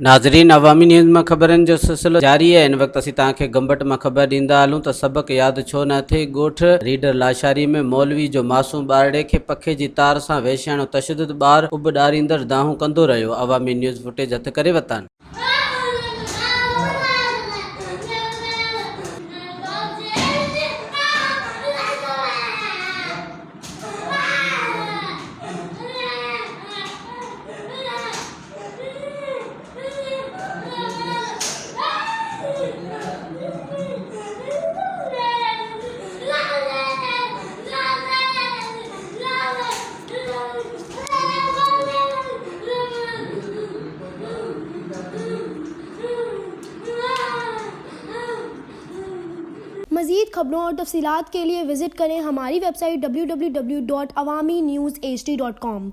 नाज़रीन, अवामी न्यूज़ में ख़बरनि जो सिलसिलो जारी है। इन वक्त असीं तव्हांखे गंबट में ख़बर ॾींदा हलूं त सबक़ यादि छो न थिए। ॻोठ रीडर लाशारी में मौलवी जो मासूम ॿारड़े खे पखे जी तार सां वेश्याणो तशदुद ॿार उब ॾारींदड़ दाहूं कंदो रहियो। अवामी न्यूज़ फुटेज हथ करे वरिता। मज़ीद खबरों और तफसीलात के लिए विज़िट करें हमारी वेबसाइट www.awamiNewsHD.com।